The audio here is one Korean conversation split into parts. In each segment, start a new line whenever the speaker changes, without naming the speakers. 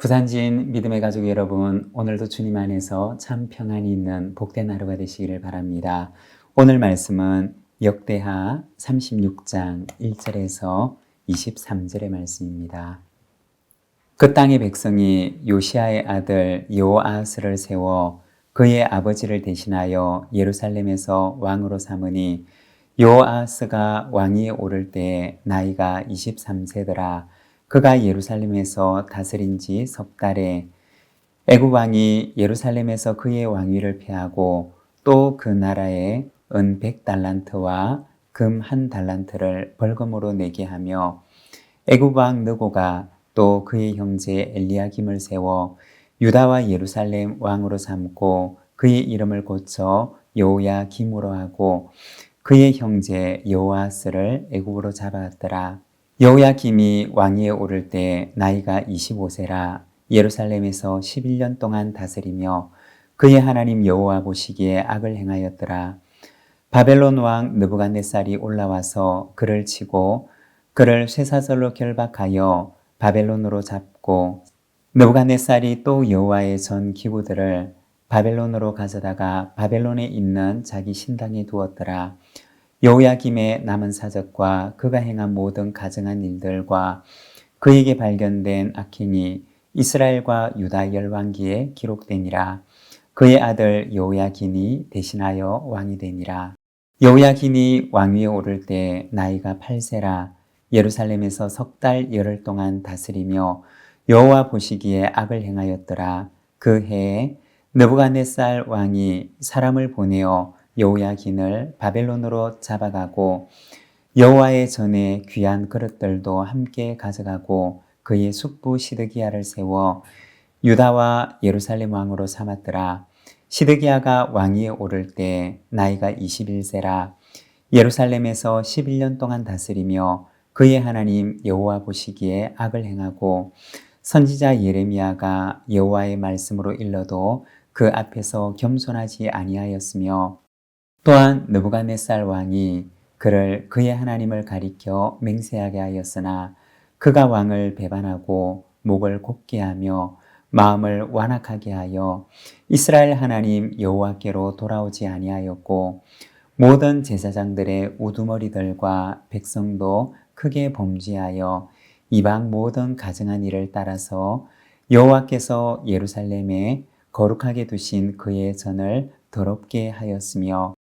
부산진 믿음의 가족 여러분, 오늘도 주님 안에서 참 평안이 있는 복된 하루가 되시기를 바랍니다. 오늘 말씀은 역대하 36장 1절에서 23절의 말씀입니다. 그 땅의 백성이 요시아의 아들 요아스를 세워 그의 아버지를 대신하여 예루살렘에서 왕으로 삼으니 요아스가 왕위에 오를 때 나이가 23세더라. 그가 예루살렘에서 다스린 지 석 달에 애굽 왕이 예루살렘에서 그의 왕위를 폐하고 또 그 나라에 은 100달란트와 금 1달란트를 벌금으로 내게 하며 애굽 왕 느고가 또 그의 형제 엘리야김을 세워 유다와 예루살렘 왕으로 삼고 그의 이름을 고쳐 여호야김으로 하고 그의 형제 여호아스를 애굽으로 잡아갔더라. 여호야김이 왕위에 오를 때 나이가 25세라 예루살렘에서 11년 동안 다스리며 그의 하나님 여호와 보시기에 악을 행하였더라. 바벨론 왕 느부갓네살이 올라와서 그를 치고 그를 쇠사슬로 결박하여 바벨론으로 잡고 느부갓네살이 또 여호와의 전 기구들을 바벨론으로 가져다가 바벨론에 있는 자기 신당에 두었더라. 여호야김의 남은 사적과 그가 행한 모든 가증한 일들과 그에게 발견된 악행이 이스라엘과 유다 열왕기에 기록되니라. 그의 아들 여호야김이 대신하여 왕이 되니라. 여호야김이 왕위에 오를 때 나이가 8세라 예루살렘에서 석 달 열흘 동안 다스리며 여호와 보시기에 악을 행하였더라. 그 해에 느부갓네살 왕이 사람을 보내어 여호야김을 바벨론으로 잡아가고 여호와의 전에 귀한 그릇들도 함께 가져가고 그의 숙부 시드기야를 세워 유다와 예루살렘 왕으로 삼았더라. 시드기야가 왕위에 오를 때 나이가 21세라 예루살렘에서 11년 동안 다스리며 그의 하나님 여호와 보시기에 악을 행하고 선지자 예레미야가 여호와의 말씀으로 일러도 그 앞에서 겸손하지 아니하였으며 또한 느부갓네살 왕이 그를 그의 하나님을 가리켜 맹세하게 하였으나 그가 왕을 배반하고 목을 곧게 하며 마음을 완악하게 하여 이스라엘 하나님 여호와께로 돌아오지 아니하였고 모든 제사장들의 우두머리들과 백성도 크게 범죄하여 이방 모든 가증한 일을 따라서 여호와께서 예루살렘에 거룩하게 두신 그의 전을 더럽게 하였으며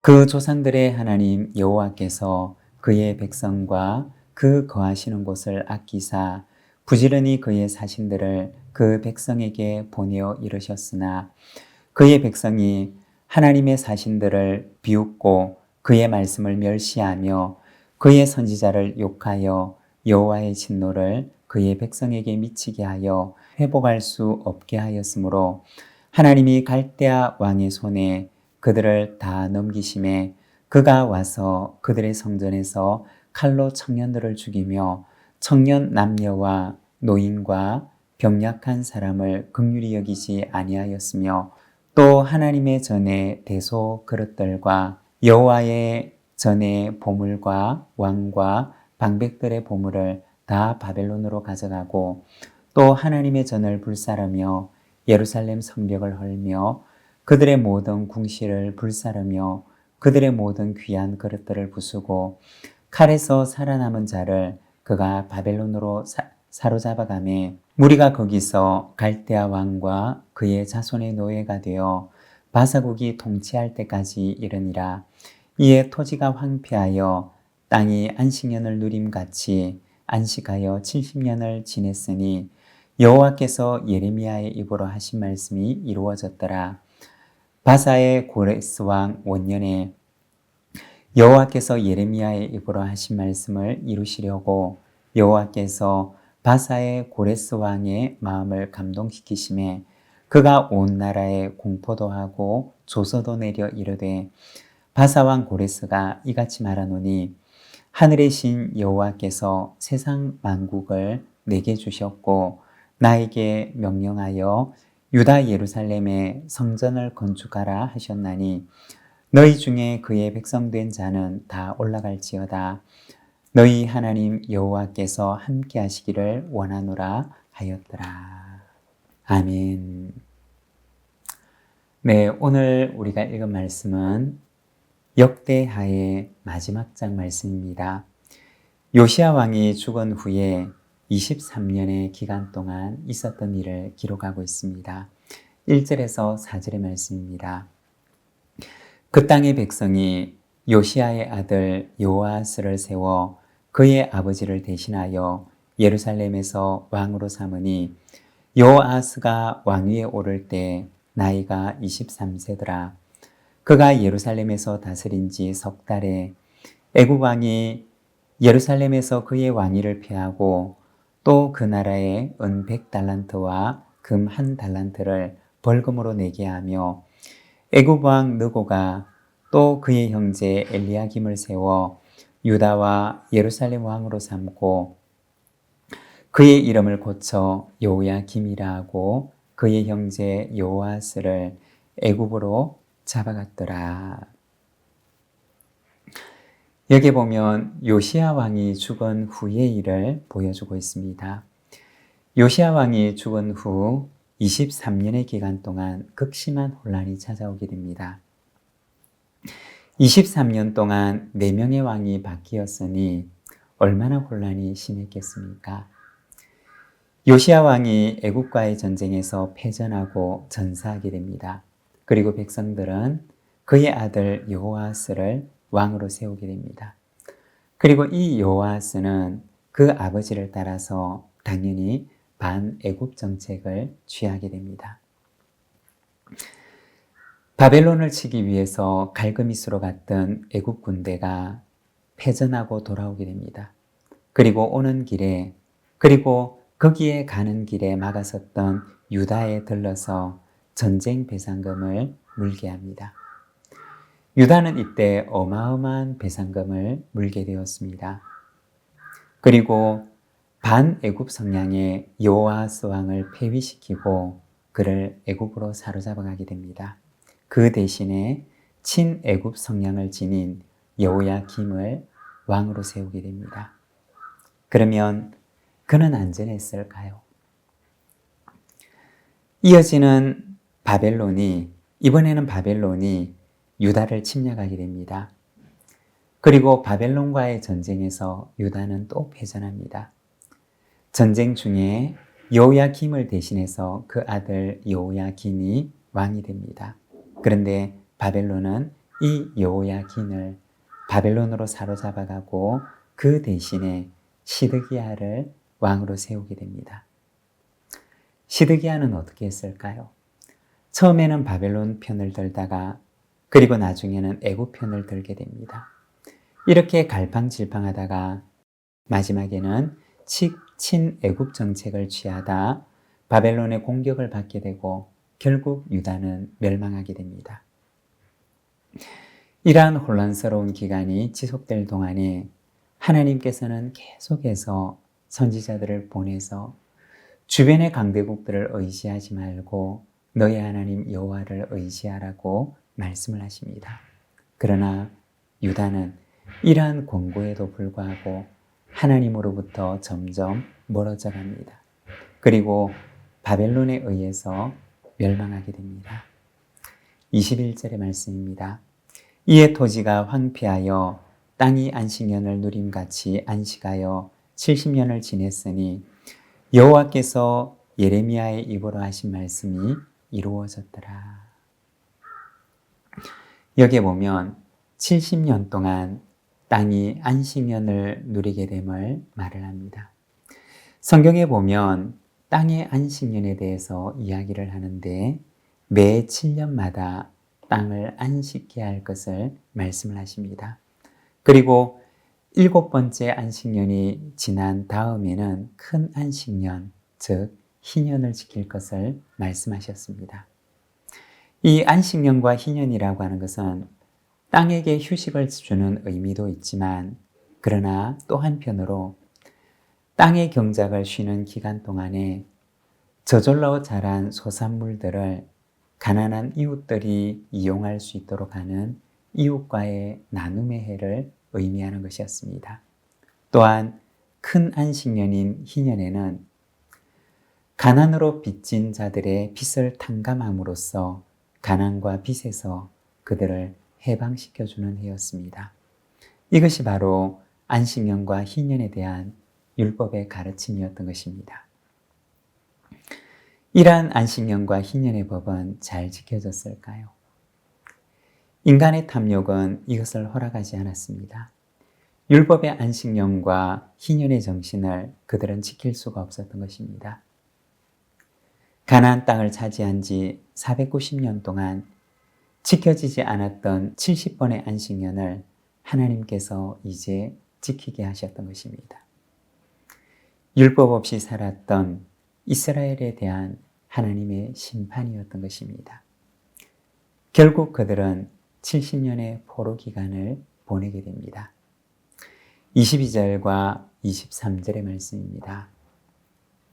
그 조상들의 하나님 여호와께서 그의 백성과 그 거하시는 곳을 아끼사 부지런히 그의 사신들을 그 백성에게 보내어 이르셨으나 그의 백성이 하나님의 사신들을 비웃고 그의 말씀을 멸시하며 그의 선지자를 욕하여 여호와의 진노를 그의 백성에게 미치게 하여 회복할 수 없게 하였으므로 하나님이 갈대아 왕의 손에 그들을 다 넘기심에 그가 와서 그들의 성전에서 칼로 청년들을 죽이며 청년 남녀와 노인과 병약한 사람을 긍휼히 여기지 아니하였으며 또 하나님의 전에 대소 그릇들과 여호와의 전에 보물과 왕과 방백들의 보물을 다 바벨론으로 가져가고 또 하나님의 전을 불사르며 예루살렘 성벽을 헐며 그들의 모든 궁실을 불사르며 그들의 모든 귀한 그릇들을 부수고 칼에서 살아남은 자를 그가 바벨론으로 사로잡아가매 무리가 거기서 갈대아 왕과 그의 자손의 노예가 되어 바사국이 통치할 때까지 이르니라. 이에 토지가 황폐하여 땅이 안식년을 누림같이 안식하여 70년을 지냈으니 여호와께서 예레미야의 입으로 하신 말씀이 이루어졌더라. 바사의 고레스 왕 원년에 여호와께서 예레미야의 입으로 하신 말씀을 이루시려고 여호와께서 바사의 고레스 왕의 마음을 감동시키심에 그가 온 나라에 공포도 하고 조서도 내려 이르되 바사 왕 고레스가 이같이 말하노니 하늘의 신 여호와께서 세상 만국을 내게 주셨고 나에게 명령하여 유다 예루살렘에 성전을 건축하라 하셨나니 너희 중에 그의 백성된 자는 다 올라갈지어다. 너희 하나님 여호와께서 함께 하시기를 원하노라 하였더라. 아멘. 네, 오늘 우리가 읽은 말씀은 역대하의 마지막 장 말씀입니다. 요시야 왕이 죽은 후에 23년의 기간 동안 있었던 일을 기록하고 있습니다. 1절에서 4절의 말씀입니다. 그 땅의 백성이 요시야의 아들 요아스를 세워 그의 아버지를 대신하여 예루살렘에서 왕으로 삼으니 요아스가 왕위에 오를 때 나이가 23세더라. 그가 예루살렘에서 다스린 지 석 달에 애굽 왕이 예루살렘에서 그의 왕위를 폐하고 또 그 나라에 은 100달란트와 금 1달란트를 벌금으로 내게 하며 애굽 왕 느고가 또 그의 형제 엘리야김을 세워 유다와 예루살렘 왕으로 삼고 그의 이름을 고쳐 요야김이라 하고 그의 형제 요아스를 애굽으로 잡아갔더라. 여기 보면 요시야 왕이 죽은 후의 일을 보여주고 있습니다. 요시야 왕이 죽은 후 23년의 기간 동안 극심한 혼란이 찾아오게 됩니다. 23년 동안 4명의 왕이 바뀌었으니 얼마나 혼란이 심했겠습니까? 요시야 왕이 애굽과의 전쟁에서 패전하고 전사하게 됩니다. 그리고 백성들은 그의 아들 요아스를 왕으로 세우게 됩니다. 그리고 이 요아스는 그 아버지를 따라서 당연히 반애굽 정책을 취하게 됩니다. 바벨론을 치기 위해서 갈그미스로 갔던 애굽 군대가 패전하고 돌아오게 됩니다. 그리고 오는 길에 그리고 거기에 가는 길에 막아섰던 유다에 들러서 전쟁 배상금을 물게 합니다. 유다는 이때 어마어마한 배상금을 물게 되었습니다. 그리고 반애굽 성향의 요아스 왕을 폐위시키고 그를 애굽으로 사로잡아 가게 됩니다. 그 대신에 친애굽 성향을 지닌 여호야김을 왕으로 세우게 됩니다. 그러면 그는 안전했을까요? 이어지는 이번에는 바벨론이 유다를 침략하게 됩니다. 그리고 바벨론과의 전쟁에서 유다는 또 패전합니다. 전쟁 중에 여호야김을 대신해서 그 아들 여호야긴이 왕이 됩니다. 그런데 바벨론은 이 여호야긴을 바벨론으로 사로잡아가고 그 대신에 시드기야를 왕으로 세우게 됩니다. 시드기야는 어떻게 했을까요? 처음에는 바벨론 편을 들다가 그리고 나중에는 애굽 편을 들게 됩니다. 이렇게 갈팡질팡하다가 마지막에는 친애굽 정책을 취하다 바벨론의 공격을 받게 되고 결국 유다는 멸망하게 됩니다. 이러한 혼란스러운 기간이 지속될 동안에 하나님께서는 계속해서 선지자들을 보내서 주변의 강대국들을 의지하지 말고 너희 하나님 여호와를 의지하라고 말씀을 하십니다. 그러나 유다는 이러한 권고에도 불구하고 하나님으로부터 점점 멀어져 갑니다. 그리고 바벨론에 의해서 멸망하게 됩니다. 21절의 말씀입니다. 이에 토지가 황폐하여 땅이 안식년을 누림같이 안식하여 70년을 지냈으니 여호와께서 예레미야의 입으로 하신 말씀이 이루어졌더라. 여기에 보면 70년 동안 땅이 안식년을 누리게 됨을 말을 합니다. 성경에 보면 땅의 안식년에 대해서 이야기를 하는데 매 7년마다 땅을 안식케 할 것을 말씀을 하십니다. 그리고 7번째 안식년이 지난 다음에는 큰 안식년, 즉 희년을 지킬 것을 말씀하셨습니다. 이 안식년과 희년이라고 하는 것은 땅에게 휴식을 주는 의미도 있지만 그러나 또 한편으로 땅의 경작을 쉬는 기간 동안에 저절로 자란 소산물들을 가난한 이웃들이 이용할 수 있도록 하는 이웃과의 나눔의 해를 의미하는 것이었습니다. 또한 큰 안식년인 희년에는 가난으로 빚진 자들의 빚을 탕감함으로써 가난과 빚에서 그들을 해방시켜주는 해였습니다. 이것이 바로 안식년과 희년에 대한 율법의 가르침이었던 것입니다. 이러한 안식년과 희년의 법은 잘 지켜졌을까요? 인간의 탐욕은 이것을 허락하지 않았습니다. 율법의 안식년과 희년의 정신을 그들은 지킬 수가 없었던 것입니다. 가나안 땅을 차지한 지 490년 동안 지켜지지 않았던 70번의 안식년을 하나님께서 이제 지키게 하셨던 것입니다. 율법 없이 살았던 이스라엘에 대한 하나님의 심판이었던 것입니다. 결국 그들은 70년의 포로 기간을 보내게 됩니다. 22절과 23절의 말씀입니다.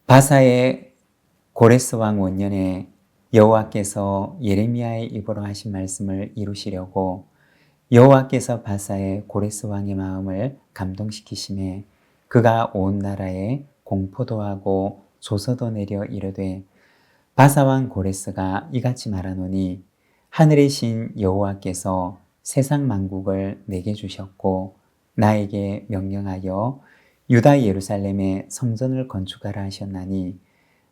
바사의 고레스 왕 원년에 여호와께서 예레미야의 입으로 하신 말씀을 이루시려고 여호와께서 바사의 고레스 왕의 마음을 감동시키심에 그가 온 나라에 공포도 하고 조서도 내려 이르되 바사 왕 고레스가 이같이 말하노니 하늘의 신 여호와께서 세상 만국을 내게 주셨고 나에게 명령하여 유다 예루살렘에 성전을 건축하라 하셨나니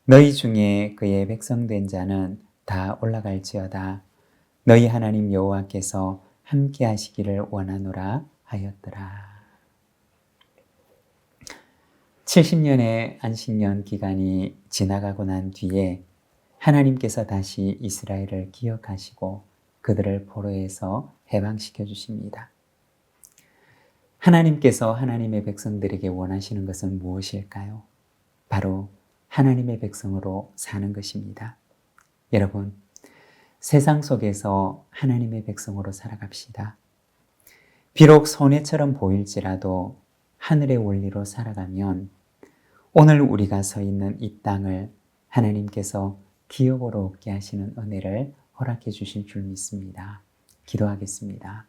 너희 중에 그의 백성된 자는 다 올라갈지어다. 너희 하나님 여호와께서 함께 하시기를 원하노라 하였더라. 70년의 안식년 기간이 지나가고 난 뒤에 하나님께서 다시 이스라엘을 기억하시고 그들을 포로에서 해방시켜 주십니다. 하나님께서 하나님의 백성들에게 원하시는 것은 무엇일까요? 바로 하나님의 백성으로 사는 것입니다. 여러분, 세상 속에서 하나님의 백성으로 살아갑시다. 비록 손해처럼 보일지라도 하늘의 원리로 살아가면 오늘 우리가 서 있는 이 땅을 하나님께서 기업으로 얻게 하시는 은혜를 허락해 주실 줄 믿습니다. 기도하겠습니다.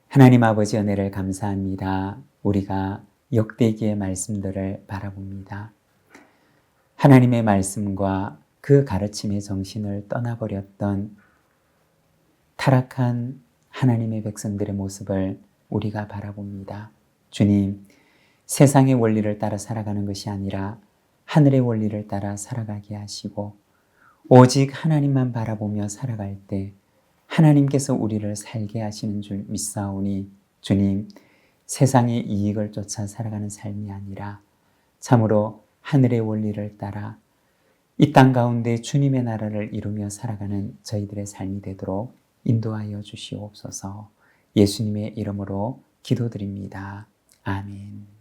하나님 아버지 은혜를 감사합니다. 우리가 역대기의 말씀들을 바라봅니다. 하나님의 말씀과 그 가르침의 정신을 떠나버렸던 타락한 하나님의 백성들의 모습을 우리가 바라봅니다. 주님, 세상의 원리를 따라 살아가는 것이 아니라 하늘의 원리를 따라 살아가게 하시고 오직 하나님만 바라보며 살아갈 때 하나님께서 우리를 살게 하시는 줄 믿사오니 주님, 세상의 이익을 쫓아 살아가는 삶이 아니라 참으로 하늘의 원리를 따라 이 땅 가운데 주님의 나라를 이루며 살아가는 저희들의 삶이 되도록 인도하여 주시옵소서. 예수님의 이름으로 기도드립니다. 아멘.